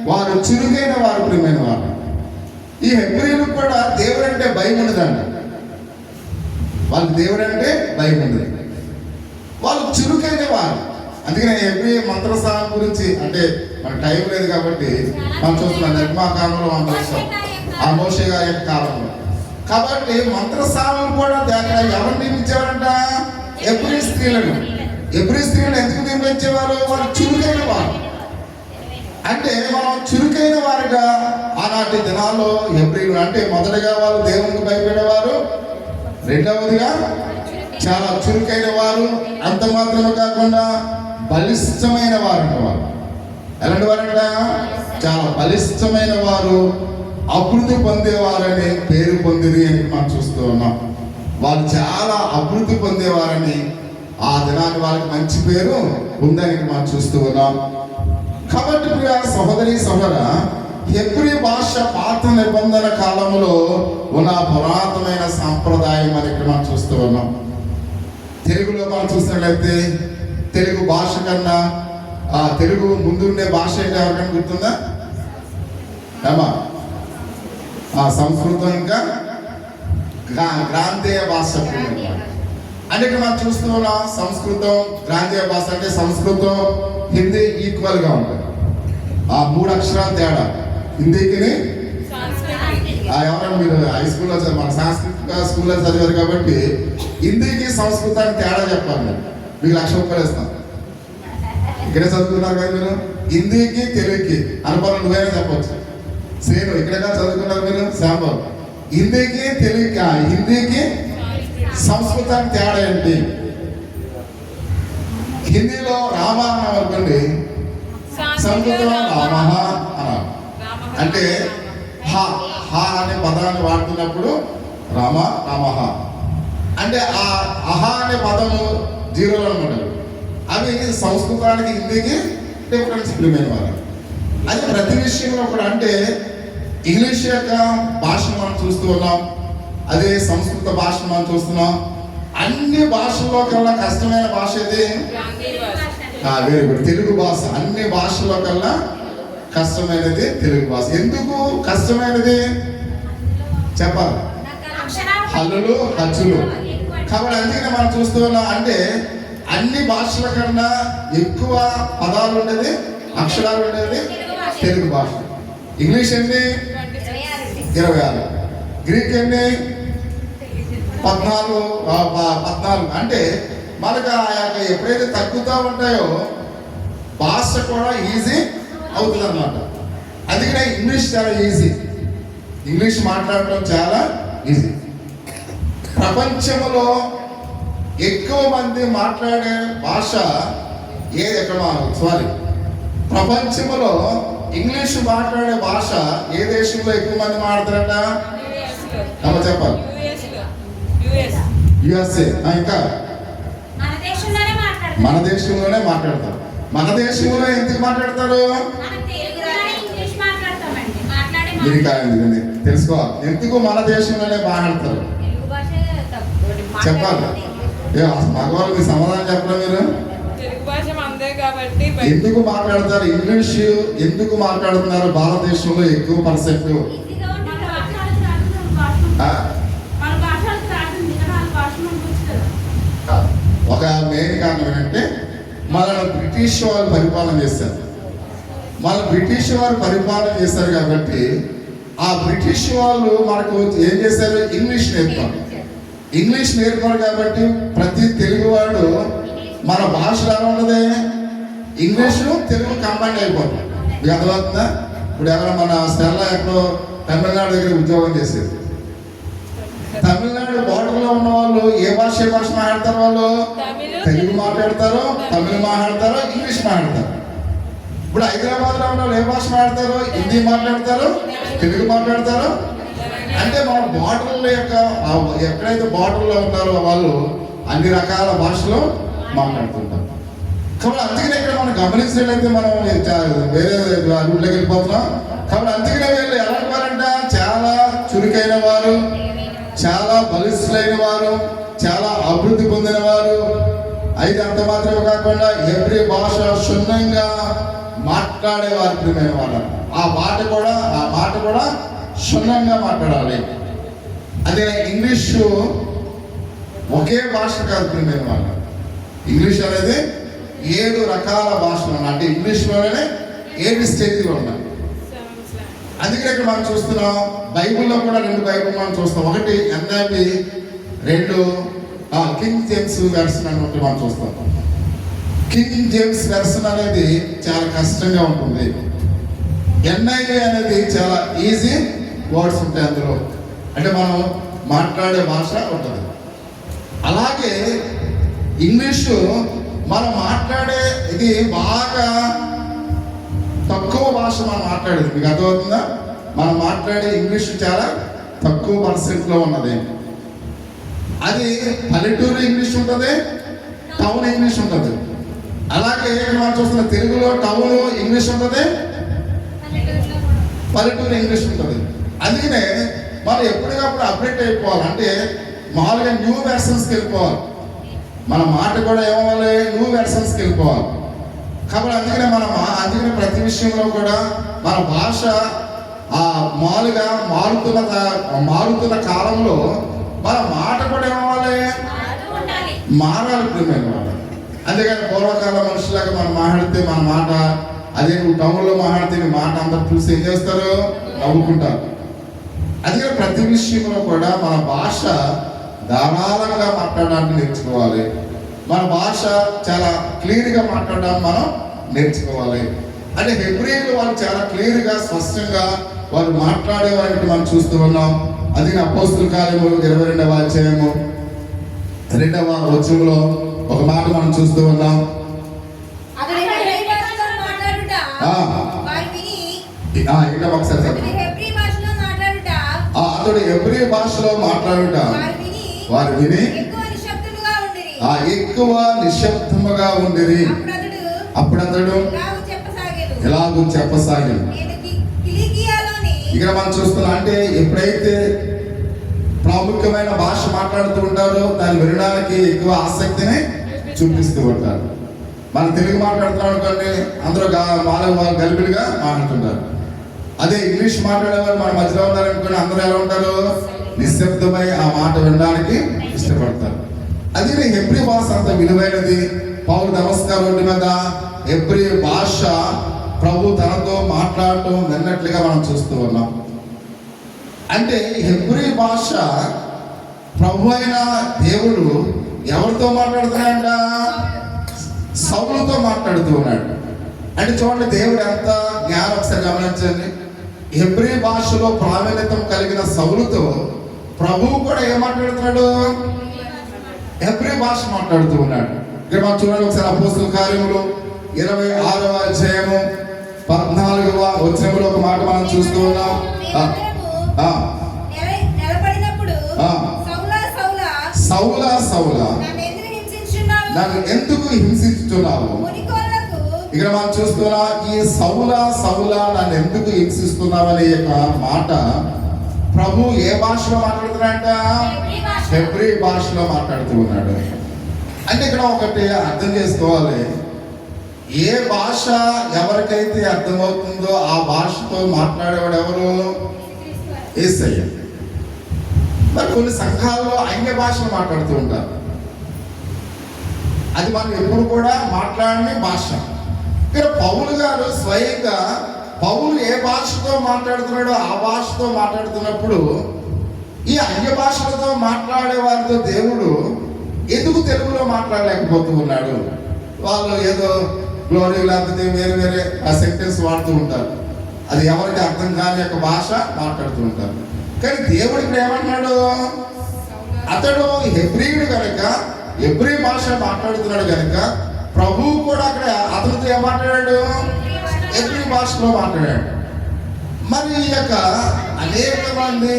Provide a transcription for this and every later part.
వారు చురుకైన వారు, ప్రియమైన వారు. ఈ హెబ్రీలకు కూడా దేవుడు అంటే భయం ఉండదండి. వాళ్ళకి దేవుడు అంటే భయం ఉండదు. వాళ్ళు చురుకైన వారు. అందుకనే హెబ్రీ మంత్రసారం గురించి, అంటే మన టైం లేదు కాబట్టి మనం చూస్తున్నాం నిర్మాకాలంలో మనం చూస్తాం ఆ మోషే గారి యొక్క కాలంలో. కాబట్టి మంత్రసారం కూడా ఎవరు నియమించేవారంట? హెబ్రీ స్త్రీలను. హెబ్రీ స్త్రీలను ఎందుకు నియమించేవారు? వాళ్ళు చురుకైన వారు. అంటే మనం చురుకైన వారుగా ఆనాటి దినాల్లో హెబ్రీలు అంటే మొదటిగా వాళ్ళు దేవునికి భయపడేవారు, రెండవదిగా చాలా చురుకైన వారు, అంత మాత్రమే కాకుండా బలిష్టమైన వారు అంటవారు. ఎలాంటి వారంట? చాలా బలిష్టమైన వారు, అభివృద్ధి పొందేవారని పేరు పొందింది అని మనం చూస్తూ ఉన్నాం. వాళ్ళు చాలా అభివృద్ధి పొందేవారని ఆ దినాన్ని వాళ్ళకి మంచి పేరు ఉందని మనం చూస్తూ ఉన్నాం. కాబట్టి ప్రియ సహోదరి సహోదర, హెబ్రీ భాష పాత నిబంధన కాలంలో ఉన్న పురాతనమైన సాంప్రదాయం అని ఇక్కడ మనం చూస్తూ ఉన్నాం. తెలుగులో మనం చూసినట్లయితే తెలుగు భాష కన్నా తెలుగు ముందుండే భాష ఏంటి ఎవరికైనా గుర్తుందా? ఏమా సంస్కృతం ఇంకా గ్రాంథేయ భాష అంటే ఇక్కడ మనం చూస్తూ ఉన్నాం. సంస్కృతం గ్రాంథేయ భాష అంటే సంస్కృతం హిందీ ఈక్వల్ గా ఉంటుంది. ఆ 3 అక్షరాలు తేడా. హిందీకి ఎవరైనా మీరు హై స్కూల్లో మన సాంస్కృతిక స్కూల్లో చదివారు కాబట్టి హిందీకి సంస్కృతానికి తేడా చెప్పాలి. మీకు 1,00,000 రూపాయలు ఇస్తాను. ఇక్కడే చదువుకున్నారు కదా మీరు. హిందీకి తెలుగుకి అనుభవం నువ్వైనా చెప్పచ్చు. శ్రేణు ఇక్కడే చదువుకున్నారు మీరు. శాంబాబు హిందీకి తెలుగుకి హిందీకి సంస్కృతానికి తేడా ఏంటి? హిందీలో రామ అన్నాం అనుకోండి, సంస్కృతంలో రామహ అన్నారు. అంటే హ అనే పదాన్ని వాడుతున్నప్పుడు రామ రామహ అంటే ఆ అహ అనే పదము 0 అనమాట. అవి సంస్కృతానికి హిందీకి డిఫరెన్స్ ప్రియమైన వారు. అది ప్రతి విషయంలో కూడా. అంటే ఇంగ్లీష్ యొక్క భాషను మనం చూస్తూ ఉన్నాం, అదే సంస్కృత భాషను మనం చూస్తున్నాం. అన్ని భాషల్లో కల్లా కష్టమైన భాష ఇది వెరీ గుడ్, తెలుగు భాష. అన్ని భాషల్లో కల్లా కష్టమైనది తెలుగు భాష. ఎందుకు కష్టమైనది చెప్పాలి? హల్లులు హచ్చులు. కాబట్టి అందుకనే మనం చూస్తూ ఉన్నాం. అంటే అన్ని భాషల కన్నా ఎక్కువ పదాలు ఉండేది, అక్షరాలు ఉండేది తెలుగు భాష. ఇంగ్లీష్ ఎన్ని? 26. గ్రీక్ ఎన్ని? 14. అంటే మనకు ఆ యొక్క ఎప్పుడైతే తగ్గుతూ ఉంటాయో భాష కూడా ఈజీ అవుతుంది అన్నమాట. అందుకనే ఇంగ్లీష్ చాలా ఈజీ. ఇంగ్లీష్ మాట్లాడటం చాలా ఈజీ. ప్రపంచంలో ఎక్కువ మంది మాట్లాడే భాష ఏది? ప్రపంచంలో ఇంగ్లీష్ మాట్లాడే భాష ఏ దేశంలో ఎక్కువ మంది మాట్లాడతారట? చెప్పాలి. USA. ఇంకా మన దేశంలోనే మాట్లాడతారు. మన దేశంలో ఎందుకు మాట్లాడతారు? మీరు కాదండి తెలుసుకోవాలి. ఎందుకు మన దేశంలోనే మాట్లాడతారు చెప్పాలి. మగవాళ్ళు మీ సమాధానం చెప్పరా మీరు? ఎందుకు మాట్లాడతారు? ఇంగ్లీష్ ఎందుకు మాట్లాడుతున్నారు భారతదేశంలో ఎక్కువ పర్సెంట్? ఒక మెయిన్ కారణం ఏంటంటే మనల్ని బ్రిటిష్ వాళ్ళు పరిపాలన చేశారు. బ్రిటిష్ వారు పరిపాలన చేశారు కాబట్టి ఆ బ్రిటిష్ వాళ్ళు మనకు ఏం చేశారు? ఇంగ్లీష్ నేర్పారు. ఇంగ్లీష్ నేర్పారు కాబట్టి ప్రతి తెలుగువాడు మన భాషలో ఎలా ఉన్నది? ఇంగ్లీషు తెలుగు కంబైన్ అయిపోతుంది. మీకు అర్థమవుతుందా? ఇప్పుడు ఎవరైనా మన స్టెల్లా ఎక్కడో తమిళనాడు దగ్గర ఉద్యోగం చేసేది. తమిళనాడు బోర్డర్లో ఉన్న వాళ్ళు ఏ భాష మాట్లాడతారు? వాళ్ళు తెలుగు మాట్లాడతారు, తమిళ మాట్లాడతారు, ఇంగ్లీష్ మాట్లాడతారు. ఇప్పుడు హైదరాబాద్లో ఉన్న వాళ్ళు ఏ భాష మాట్లాడతారు? హిందీ మాట్లాడతారు, తెలుగు మాట్లాడతారు. అంటే మన బోర్డర్ల యొక్క ఎక్కడైతే బోర్డర్లో ఉన్నారో వాళ్ళు అన్ని రకాల భాషలు మాట్లాడుతుంటారు. కాబట్టి అందుకనే ఇక్కడ మనం గమనించినట్లయితే మనం వేరే రూట్లోకి వెళ్ళిపోతున్నాం. కాబట్టి అందుకనే వీళ్ళు ఎలాంటి వారంట? చాలా చురుకైన వారు, చాలా బలిష్ఠులైన వారు, చాలా అభివృద్ధి పొందిన వారు. అయితే అంత మాత్రమే కాకుండా హెబ్రీ భాష క్షుణ్ణంగా మాట్లాడేవారు ప్రియమైన వాళ్ళు. ఆ మాట కూడా క్షుణ్ణంగా మాట్లాడాలి. అదే ఇంగ్లీషు ఒకే భాష కాదు ప్రియమైన వాళ్ళు. ఇంగ్లీష్ అనేది 7 రకాల భాషలు ఉన్నాయి. అంటే ఇంగ్లీష్లోనే 7 స్టేజ్లు ఉన్నాయి. అందుకే ఇక్కడ మనం చూస్తున్నాం, బైబిల్లో కూడా 2 బైబిల్ మనం చూస్తాం. ఒకటి NIV, 2 కింగ్ జేమ్స్ వెర్షన్ అని ఒకటి మనం చూస్తాం. కింగ్ జేమ్స్ వెర్షన్ అనేది చాలా కష్టంగా ఉంటుంది. NIV అనేది చాలా ఈజీ వర్డ్స్ ఉంటాయి అందులో, అంటే మనం మాట్లాడే భాష ఉంటుంది. అలాగే ఇంగ్లీషు మనం మాట్లాడే ఇది బాగా తక్కువ భాష మనం మాట్లాడేది. మీకు అర్థమవుతుందా? మనం మాట్లాడే ఇంగ్లీష్ చాలా తక్కువ పర్సెంట్లో ఉన్నది. అది పల్లెటూరు ఇంగ్లీష్ ఉంటుంది, టౌన్ ఇంగ్లీష్ ఉంటుంది. అలాగే మనం చూస్తున్న తెలుగులో టౌన్ ఇంగ్లీష్ ఉంటుంది, పల్లెటూరు ఇంగ్లీష్ ఉంటుంది. అందుకనే మనం ఎప్పటికప్పుడు అప్డేట్ అయిపోవాలి. అంటే మామూలుగా న్యూ వెర్షన్స్కి వెళ్ళిపోవాలి. మన మాట కూడా ఏమవ్వాలి, న్యూ వెర్షన్స్కి వెళ్ళిపోవాలి. కాబట్టి అందుకనే ప్రతి విషయంలో కూడా మన భాష మామూలుగా మారుతున్న కాలంలో మన మాట కూడా ఏమవ్వాలి, మారాలి ప్రియమైన వాళ్ళు. అందుకని పూర్వకాల మనుషులాగా మనం మాట్లాడితే మన మాట, అదే నువ్వు టౌన్లో మాట్లాడితే నీ మాట అందరూ చూసి ఏం చేస్తారు, నవ్వుకుంటారు. అందుకని ప్రతి విషయంలో కూడా మన భాష ధారాళంగా మాట్లాడడానికి నేర్చుకోవాలి. మన భాష చాలా క్లియర్గా మాట్లాడడానికి మనం నేర్చుకోవాలి. అంటే హెబ్రీయులు వాళ్ళు చాలా క్లియర్గా స్పష్టంగా వాళ్ళు మాట్లాడే వారికి మనం చూస్తూ ఉన్నాం. అది అపోస్తుల కార్యములు 22వ అధ్యాయము 2వ వచనంలో ఒక మాట మనం చూస్తూ ఉన్నాం. ఇంకా ఒకసారి అతడు హెబ్రీ భాషలో మాట్లాడుట వారు విని ఎక్కువ నిశ్శబ్దముగా ఉండిరి. అప్పుడు అతడు ఎలాగూ చెప్పసాగాడు. ఇక్కడ మనం చూస్తున్నాం, అంటే ఎప్పుడైతే ప్రాముఖ్యమైన భాష మాట్లాడుతూ ఉంటారో దాన్ని వినడానికి ఎక్కువ ఆసక్తిని చూపిస్తూ ఉంటారు. మనం తెలుగు మాట్లాడుతున్నాం అనుకోండి, అందరూ గలిబిలిగా మాట్లాడుతుంటారు. అదే ఇంగ్లీష్ మాట్లాడేవారు మన మధ్యలో ఉన్నారనుకోండి, అందరూ ఎలా ఉంటారు, నిశ్శబ్దమై ఆ మాట వినడానికి ఇష్టపడతారు. అది హెబ్రీ భాష అంత విలువైనది. పౌలు నమస్కారం రోడ్డు మీద హెబ్రీ భాష ప్రభు తనతో మాట్లాడటం విన్నట్లుగా మనం చూస్తూ ఉన్నాం. అంటే హెబ్రీ భాష ప్రభు అయిన దేవుడు ఎవరితో మాట్లాడుతున్నాడ, సౌలుతో మాట్లాడుతూ ఉన్నాడు. అంటే చూడండి, దేవుడు ఎంత జ్ఞానం ఒకసారి గమనించండి. హెబ్రీ భాషలో ప్రావీణ్యతం కలిగిన సౌలుతో ప్రభువు కూడా ఏం మాట్లాడుతున్నాడు, హెబ్రీ భాష మాట్లాడుతూ ఉన్నాడు. ఇక్కడ మనం చూడండి ఒకసారి అపోస్తుల కార్యములు 26వ అధ్యాయము 14వ వచనంలో ఒక మాట మనం చూస్తూ ఉన్నాం. సౌలా సౌలా నన్ను ఎందుకు హింసిస్తున్నావు? ఇక్కడ మనం చూస్తున్నా, ఈ సౌలా సౌలా నన్ను ఎందుకు హింసిస్తున్నావనే యొక్క మాట ప్రభు ఏ భాషలో మాట్లాడుతున్నాడంట, హెబ్రీ భాషలో మాట్లాడుతూ ఉన్నాడు. అంటే ఇక్కడ ఒకటి అర్థం చేసుకోవాలి, ఏ భాష ఎవరికైతే అర్థమవుతుందో ఆ భాషతో మాట్లాడేవాడు ఎవరు, యేసయ్య. మరి కొన్ని సంఘాల్లో అన్య భాషలు మాట్లాడుతూ ఉంటారు. అది మనం ఎప్పుడు కూడా మాట్లాడని భాష. ఇక్కడ పౌలు గారు స్వయంగా పౌలు ఏ భాషతో మాట్లాడుతున్నాడో ఆ భాషతో మాట్లాడుతున్నప్పుడు ఈ అన్య భాషలతో మాట్లాడే వారితో దేవుడు ఎందుకు తెలుగులో మాట్లాడలేకపోతూ ఉన్నాడు? వాళ్ళు ఏదో గ్లోరీ లేకపోతే వేరే వేరే ఆ సెంటెన్స్ వాడుతూ ఉంటారు. అది ఎవరికి అర్థం కాని యొక్క భాష మాట్లాడుతూ ఉంటారు. కానీ దేవుడు ఇక్కడ ఏమంటున్నాడు, అతడు హెబ్రీయుడు కనుక హెబ్రీ భాష మాట్లాడుతున్నాడు కనుక ప్రభువు కూడా అక్కడ అతనితో ఏం మాట్లాడాడు, హెబ్రీ భాషలో మాట్లాడాడు. మరి ఈ యొక్క అనేక మంది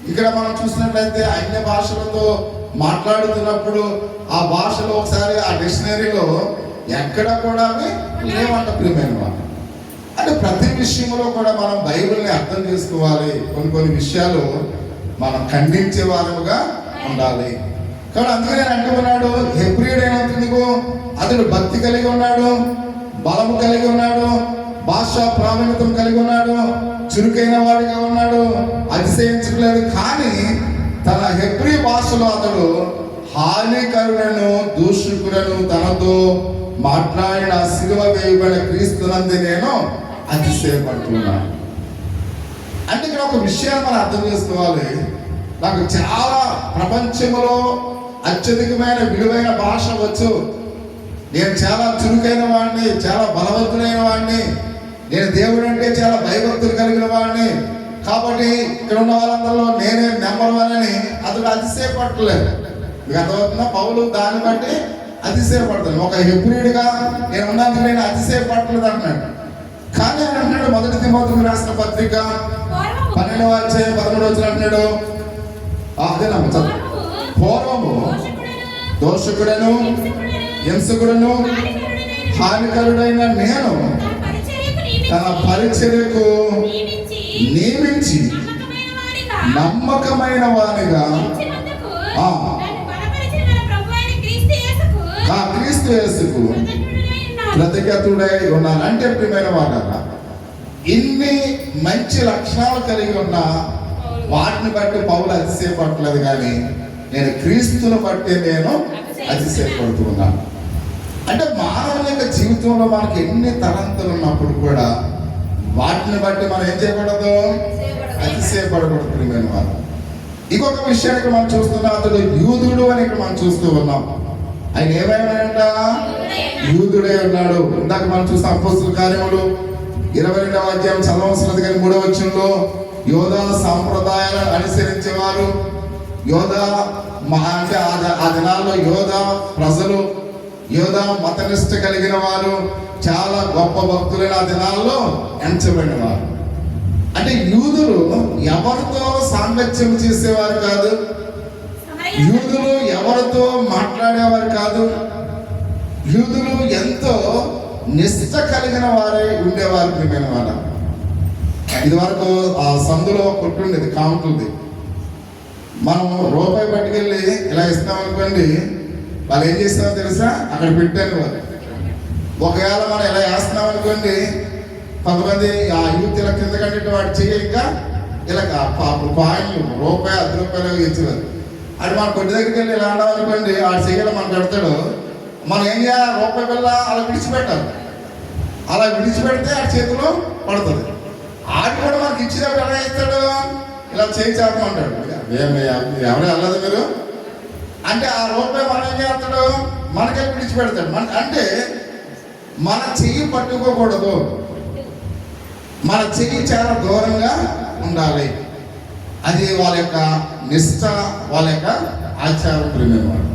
ఇక్కడ మనం చూసినట్లయితే అన్య భాషలతో మాట్లాడుతున్నప్పుడు ఆ భాషలో ఒకసారి ఆ డిక్షనరీలో ఎక్కడ కూడా లేవంట ప్రియమైన వాళ్ళు. అంటే ప్రతి విషయంలో కూడా మనం బైబిల్ని అర్థం చేసుకోవాలి. కొన్ని విషయాలు మనం ఖండించే వారముగా ఉండాలి. కాబట్టి అందుకనే అంటూ ఉన్నాడు, హెబ్రీయుడు ఏమవుతుంది, అతడు భక్తి కలిగి ఉన్నాడు, బలము కలిగి ఉన్నాడు, భాషా ప్రావీణ్యతం కలిగి ఉన్నాడు. చురుకైన వాడిగా ఉన్నాడు, అతిశయించలేదు. కానీ తన హెబ్రీ భాషలో అతడు హానికరులను దూషకులను తనతో మాట్లాడిన సిలువ వేయబడిన క్రీస్తునందు నేను అతిశయపడుతున్నాను. అంటే ఇక్కడ ఒక విషయాన్ని మనం అర్థం చేసుకోవాలి. నాకు చాలా ప్రపంచంలో అత్యధికమైన విలువైన భాష వచ్చు, నేను చాలా చురుకైన వాడిని, చాలా బలవంతుడైన వాడిని, నేను దేవుడు అంటే చాలా భయభక్తులు కలిగిన వాడిని, కాబట్టి ఇక్కడ ఉన్న వాళ్ళందరిలో నేనే నెంబర్ వన్ అని అతడు అతిశయపడలేదు. మీకు అర్థమవుతుందా? పౌలు దాన్ని బట్టి అతిశయపడతాను. ఒక హెబ్రీయుడిగా నేను ఉన్నందుకు నేను అతిశయపడలేదు అంటున్నాడు. కానీ ఆయన అంటున్నాడు, మొదటి తిమోతికి రాసిన పత్రిక 12వ అధ్యాయం 13వ వచనం అంటున్నాడు, అదేనమ్మ, పూర్వము దోషకుడను హింసకుడను హానికరుడైన నేను తన పరిచర్యకు నియమించి నమ్మకమైన వానిగా క్రీస్తు యేసుకు కృతజ్ఞతుడై ఉన్నాను. అంటే ప్రియమైన వాడరా, ఇన్ని మంచి లక్షణాలు కలిగి ఉన్న వాటిని బట్టి పౌలు అతిశయపడలేదు, కానీ నేను క్రీస్తుని బట్టి నేను అతిశయపడుతూ ఉన్నాను. అంటే మానవుని యొక్క జీవితంలో మనకి ఎన్ని తలంతులు ఉన్నప్పుడు కూడా వాటిని బట్టి మనం ఏం చేయకూడదు, అతిశయపడకూడదు ప్రియమైన వారు. ఇంకొక విషయానికి మనం చూస్తున్నాం, అతడు యూదుడు అని ఇక్కడ మనం చూస్తూ ఉన్నాం. ఆయన ఏమైనాడంట? యూదుడే ఉన్నాడు. ఇందాక మనం చూస్తాం అపోస్తలుల కార్యములు 22వ అధ్యాయం చదవవలసినది, కానీ 3వ వచనంలో యోధా సాంప్రదాయాలను అనుసరించేవారు, యోధా అంటే ఆ దినాల్లో యోధా ప్రజలు, యోధా మతనిష్ట కలిగిన వారు, చాలా గొప్ప భక్తులైన ఆ దినాల్లో ఎంచబడిన వారు. అంటే యూదులు ఎవరితో సాంగత్యం చేసేవారు కాదు, యూదులు ఎవరితో మాట్లాడేవారు కాదు, యూదులు ఎంతో నిష్ట కలిగిన వారే ఉండేవారు ప్రియమైన వారు. ఇది వరకు ఆ సందులో కొట్టుండేది, కౌంటుంది. మనం రూపాయి పట్టుకెళ్ళి ఇలా ఇస్తాం అనుకోండి, వాళ్ళు ఏం చేస్తారో తెలుసా, అక్కడ పెట్టాను వారు. ఒకవేళ మనం ఇలా వేస్తున్నాం అనుకోండి, కొంతమంది ఆ యూత్ ఇలా కింద కంటే వాడు చేయక ఇలా కాయిన్లు రూపాయి 10 రూపాయలు ఇచ్చేవారు. అది మన కొద్ది దగ్గరికి వెళ్ళి ఇలా అన్నాం అనుకోండి, ఆడు చెయ్యాలి మనం పెడతాడు. మనం ఏం చేయాలి, రూపాయి పిల్ల అలా విడిచిపెట్టాలి. అలా విడిచిపెడితే ఆ చేతిలో పడుతుంది. ఆడు కూడా మనకి ఇచ్చినప్పుడు ఎలా ఇస్తాడు, ఇలా చేయి చేస్తామంటాడు. ఎవరు వెళ్ళదు మీరు అంటే ఆ రూపాయి మనం ఏం చేస్తాడు, మనకే విడిచిపెడతాడు. అంటే మన చెయ్యి పట్టుకోకూడదు, మన చెయ్యి చాలా దూరంగా ఉండాలి. అది వాళ్ళ యొక్క నిష్ట, వాళ్ళ యొక్క ఆచారం ప్రియమైనవాడు.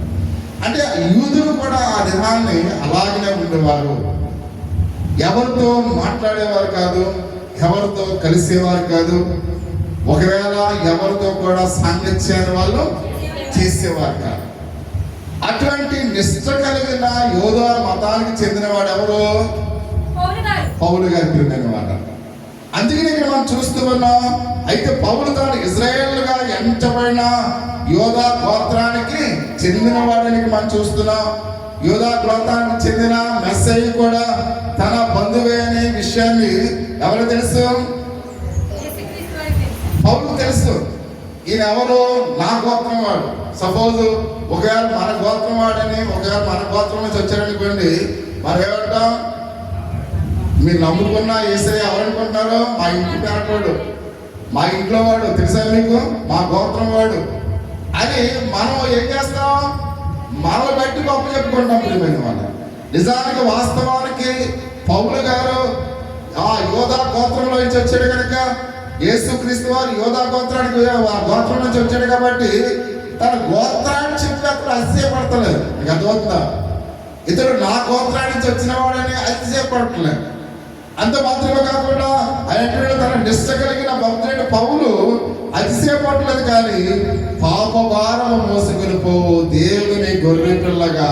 అంటే యూదులు కూడా ఆ దినాన్ని అలాగనే ఉండేవారు. ఎవరితో మాట్లాడేవారు కాదు, ఎవరితో కలిసేవారు కాదు, ఒకవేళ ఎవరితో కూడా సాంగత్యాన్ని వాళ్ళు చేసేవారు కాదు. అటువంటి నిష్ట కలిగిన యోధా మతానికి చెందినవాడు ఎవరు? పౌలు గారి ప్రియమైనవాడు. అందుకని ఇక్కడ మనం చూస్తూ ఉన్నాం. అయితే పౌలు తాను ఇజ్రాయేలుగా ఎంచబడిన యోధా గోత్రానికి చెందినవాడని మనం చూస్తున్నాం. యోధా గోత్రానికి చెందిన మెస్సయ్య కూడా తన బంధువే అనే విషయాన్ని ఎవరు తెలుసు? పౌలు తెలుసు. ఈయన ఎవరు? నా గోత్రం వాడు. సపోజ్ ఒకవేళ మన గోత్రం వాడని, ఒకవేళ మన గోత్రం నుంచి వచ్చారనుకోండి, మనం ఏమంటాం? మీరు నమ్ముకున్న యేసయ్య ఎవరనుకుంటున్నారు? మా ఇంటి పేరటోడు, మా ఇంట్లో వాడు, తెలుసా మీకు? మా గోత్రం వాడు అని మనం ఏం చేస్తాం? మనల్ని బట్టి గొప్ప చెప్పుకుంటాం ప్రియమైన వాళ్ళు. నిజానికి వాస్తవానికి పౌలు గారు ఆ యోధా గోత్రంలో నుంచి వచ్చాడు కనుక, యేసుక్రీస్తు వారు యోధా గోత్రానికి గోత్రం నుంచి వచ్చాడు కాబట్టి తన గోత్రాన్ని చెప్పి అతను అతిశయపడతలేదు. మీకు అర్థమవుతుందా? ఇతడు నా గోత్రాన్ని నుంచి వచ్చిన వాడని అతిశయపడట్లేదు. అంత మాత్రమే కాకుండా ఆయన తన నిష్ట కలిగిన భక్తుడైన పౌలు అతిశయపడలేదు, కానీ పాప భారం మోసుకుని పోవు దేవుని గొర్రె పిల్లగా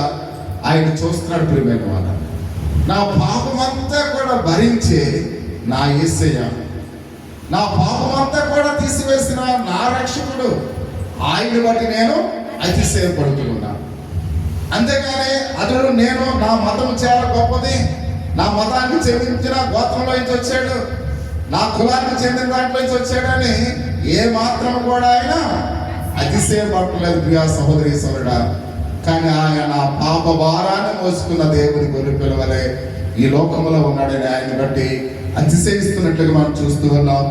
ఆయన చూస్తున్నాడు ప్రియమైన వాడు. నా పాపమంతా కూడా భరించే నా యేసయ్య, నా పాపమంతా కూడా తీసివేసిన నా రక్షకుడు, ఆయన బట్టి నేను అతిశయపడుతున్నాను. అంతేగాని అతడు నేను నా మతం చాలా గొప్పది, నా మతానికి చెందించిన గోత్రంలో నుంచి వచ్చాడు, నా కులానికి చెందిన దాంట్లో నుంచి వచ్చాడని ఏ మాత్రం కూడా ఆయన అతిశయపడలేదు ప్రియా సహోదరి సోదరుడా. కానీ ఆయన పాప భారాన్ని మోసుకున్న దేవుని గొర్రె పిల్లవలే ఈ లోకంలో ఉన్నాడని ఆయన బట్టి అతిశయిస్తున్నట్లుగా మనం చూస్తూ ఉన్నాం.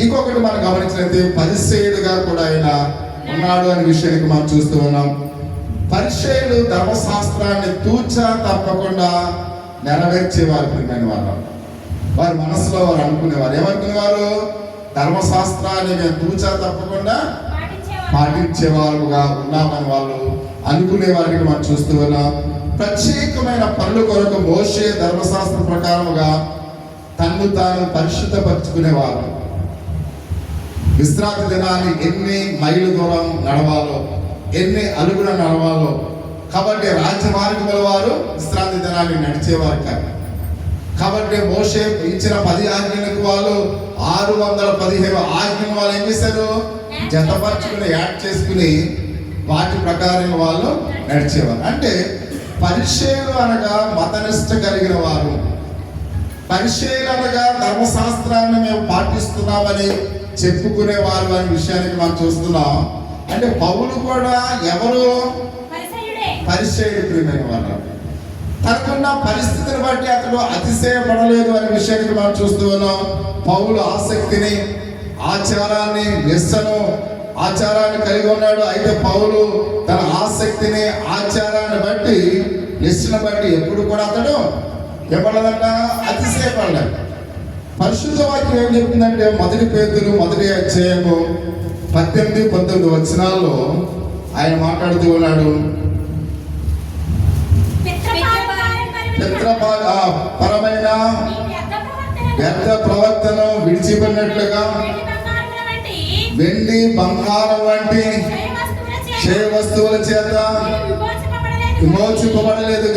ఇంకొకటి మనం గమనించినట్లయితే పరిసయ్యుడుగా కూడా ఆయన ఉన్నాడు అనే విషయానికి మనం చూస్తూ ఉన్నాం. పరిసయ్యులు ధర్మశాస్త్రాన్ని తూచా తప్పకుండా నెరవేర్చేవారు. ప్రియమైన వాళ్ళు, వారి మనసులో వారు అనుకునేవారు, ఏమనుకునేవారు? ధర్మశాస్త్రాన్ని మేము తూచా తప్పకుండా పాటించేవారుగా ఉన్నామని వాళ్ళు అనుకునే వారికి మనం చూస్తూ ఉన్నాం. ప్రత్యేకమైన పనుల కొరకు మోషే ధర్మశాస్త్ర ప్రకారముగా తన్ను తాను పరిశుద్ధపరచుకునేవారు. విశ్రాంతి దినాన్ని ఎన్ని మైలు దూరం నడవాలో, ఎన్ని అలుగున నడవాలో, కాబట్టి రాజమార్గముల వారు విశ్రాంతి దినాన్ని నడిచేవారు కాదు. కాబట్టి మోషే ఇచ్చిన 10 ఆజ్ఞలకు వాళ్ళు 615 ఆజ్ఞలు వాళ్ళు ఏం చేశారు? జతపరచుకుని యాడ్ చేసుకుని వాటి ప్రకారం వాళ్ళు నడిచేవారు. అంటే పరిచయులు అనగా మతనిష్ట కలిగిన వారు, పరిచయులు అనగా ధర్మశాస్త్రాన్ని మేము పాటిస్తున్నామని చెప్పుకునేవారు అనే విషయానికి మనం చూస్తున్నాం. అంటే పౌలు కూడా ఎవరు? పరిచయుడు. ప్రియమైన వాళ్ళు, తనకున్న పరిస్థితిని బట్టి అతడు అతిశయపడలేదు అనే విషయానికి మనం చూస్తూ ఉన్నాం. పౌలు ఆసక్తిని, ఆచారాన్ని, నిష్టను, ఆచారాన్ని కలిగి ఉన్నాడు. అయితే పౌలు తన ఆసక్తిని, ఆచారాన్ని బట్టి, నిష్టను బట్టి ఎప్పుడు కూడా అతడు ఎవడదంట అతిశయపడలేదు. పరిశుద్ధ వాక్యం ఏం చెప్తుందంటే 1 పేతురు 1వ అధ్యాయము 18-19 వచనాల్లో ఆయన మాట్లాడుతూ ఉన్నాడు. పరమైన వ్యర్థ ప్రవర్తన విడిచిపెట్టినట్లుగా వెండి బంగారం వంటి క్షయ వస్తువుల చేత విమోచింపబడలేదు.